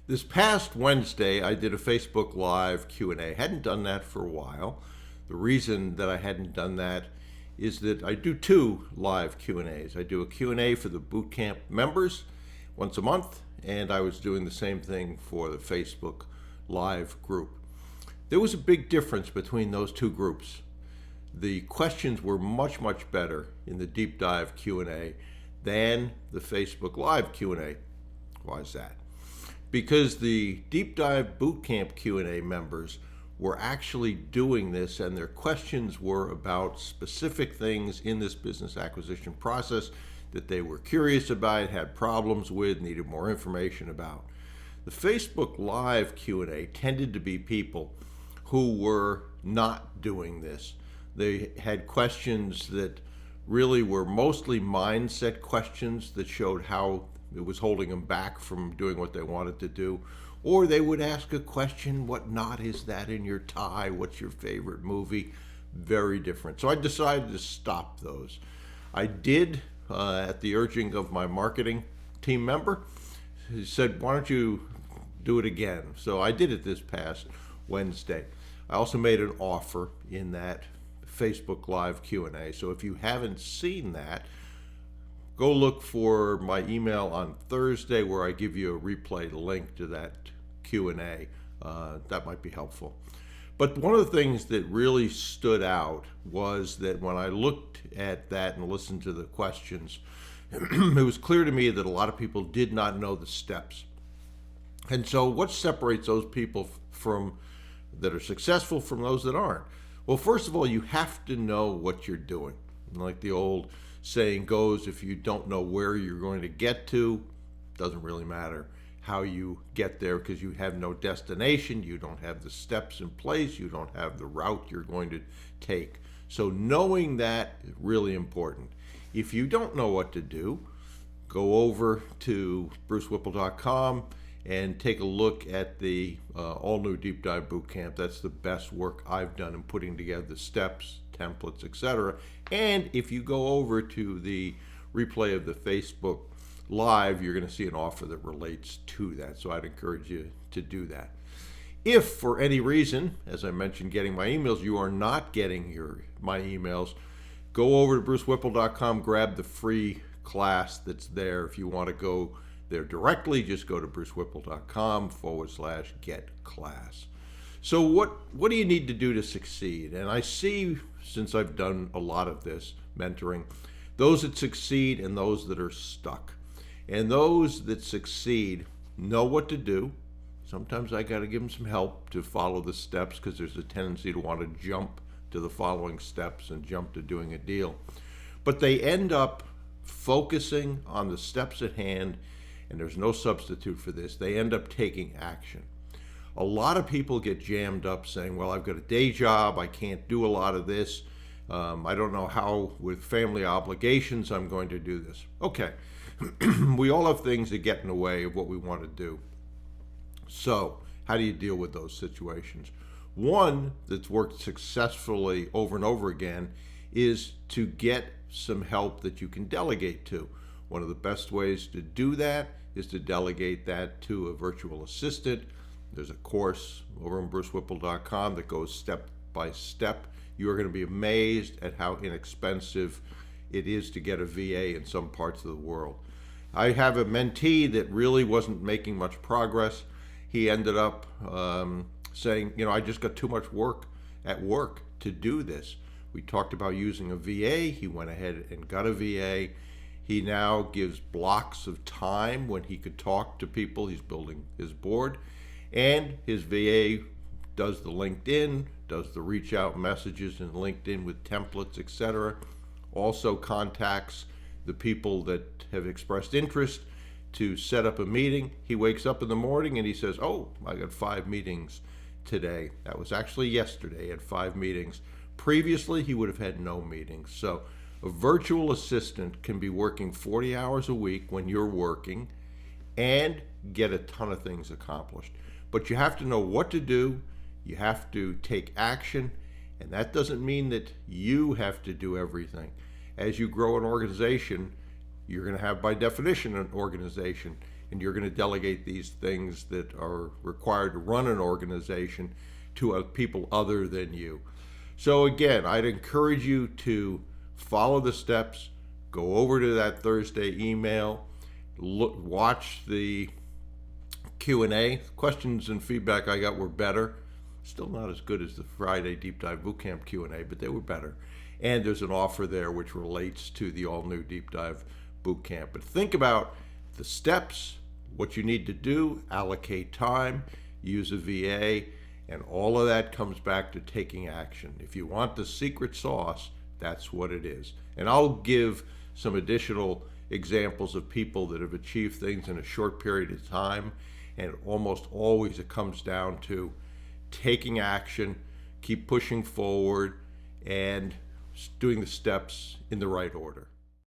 This past Wednesday, I did a Facebook Live Q&A. Hadn't done that for a while. The reason that I hadn't done that is that I do two live Q&As. I do a Q&A for the bootcamp members once a month, and I was doing the same thing for the Facebook Live group. There was a big difference between those two groups. The questions were much, much better in the deep dive Q&A than the Facebook Live Q&A. Why is that? Because the deep dive bootcamp Q&A members were actually doing this, and their questions were about specific things in this business acquisition process that they were curious about, had problems with, needed more information about. The Facebook Live Q&A tended to be people who were not doing this. They had questions that really were mostly mindset questions that showed how it was holding them back from doing what they wanted to do. Or they would ask a question, what knot is that in your tie? What's your favorite movie? Very different. So I decided to stop those. I did, at the urging of my marketing team member, he said, why don't you do it again? So I did it this past Wednesday. I also made an offer in that Facebook Live Q&A. So if you haven't seen that, go look for my email on Thursday where I give you a replay link to that Q&A. That might be helpful. But one of the things that really stood out was that when I looked at that and listened to the questions, it was clear to me that a lot of people did not know the steps. And so what separates those people from that are successful from those that aren't? Well, first of all, you have to know what you're doing. Like the old saying goes, if you don't know where you're going to get to, doesn't really matter how you get there because you have no destination, you don't have the steps in place, you don't have the route you're going to take. So knowing that is really important. If you don't know what to do, go over to brucewhipple.com and take a look at the all-new Deep Dive Bootcamp. That's the best work I've done in putting together the steps, templates, etc. And if you go over to the replay of the Facebook Live, you're going to see an offer that relates to that. So I'd encourage you to do that. If for any reason, as I mentioned, getting my emails, you are not getting my emails, go over to brucewhipple.com, grab the free class that's there. If you want to go there directly, just go to brucewhipple.com/get class. So what do you need to do to succeed? And I see, since I've done a lot of this mentoring, those that succeed and those that are stuck. And those that succeed know what to do. Sometimes I got to give them some help to follow the steps because there's a tendency to want to jump to the following steps and jump to doing a deal. But they end up focusing on the steps at hand, and there's no substitute for this. They end up taking action. A lot of people get jammed up saying, well, I've got a day job, I can't do a lot of this, I don't know how with family obligations I'm going to do this. Okay, we all have things that get in the way of what we want to do. So how do you deal with those situations? One that's worked successfully over and over again is to get some help that you can delegate to. One of the best ways to do that is to delegate that to a virtual assistant. There's a course over on brucewhipple.com that goes step by step. You are going to be amazed at how inexpensive it is to get a VA in some parts of the world. I have a mentee that really wasn't making much progress. He ended up saying, I just got too much work at work to do this. We talked about using a VA. He went ahead and got a VA. He now gives blocks of time when he could talk to people. He's building his board. And his VA does the LinkedIn, does the reach out messages in LinkedIn with templates, etc. Also contacts the people that have expressed interest to set up a meeting. He wakes up in the morning and he says, oh, I got 5 meetings today. That was actually yesterday. He had 5 meetings. Previously, he would have had no meetings. So a virtual assistant can be working 40 hours a week when you're working and get a ton of things accomplished. But you have to know what to do. You have to take action. And that doesn't mean that you have to do everything. As you grow an organization, you're going to have, by definition, an organization. and you're going to delegate these things that are required to run an organization to people other than you. So again, I'd encourage you to follow the steps, go over to that Thursday email, watch the Q&A. Questions and feedback I got were better. Still not as good as the Friday Deep Dive Bootcamp Q&A, but they were better. And there's an offer there which relates to the all-new Deep Dive Bootcamp. But think about the steps, what you need to do, allocate time, use a VA, and all of that comes back to taking action. If you want the secret sauce, that's what it is. And I'll give some additional examples of people that have achieved things in a short period of time, and almost always it comes down to taking action, keep pushing forward, and doing the steps in the right order.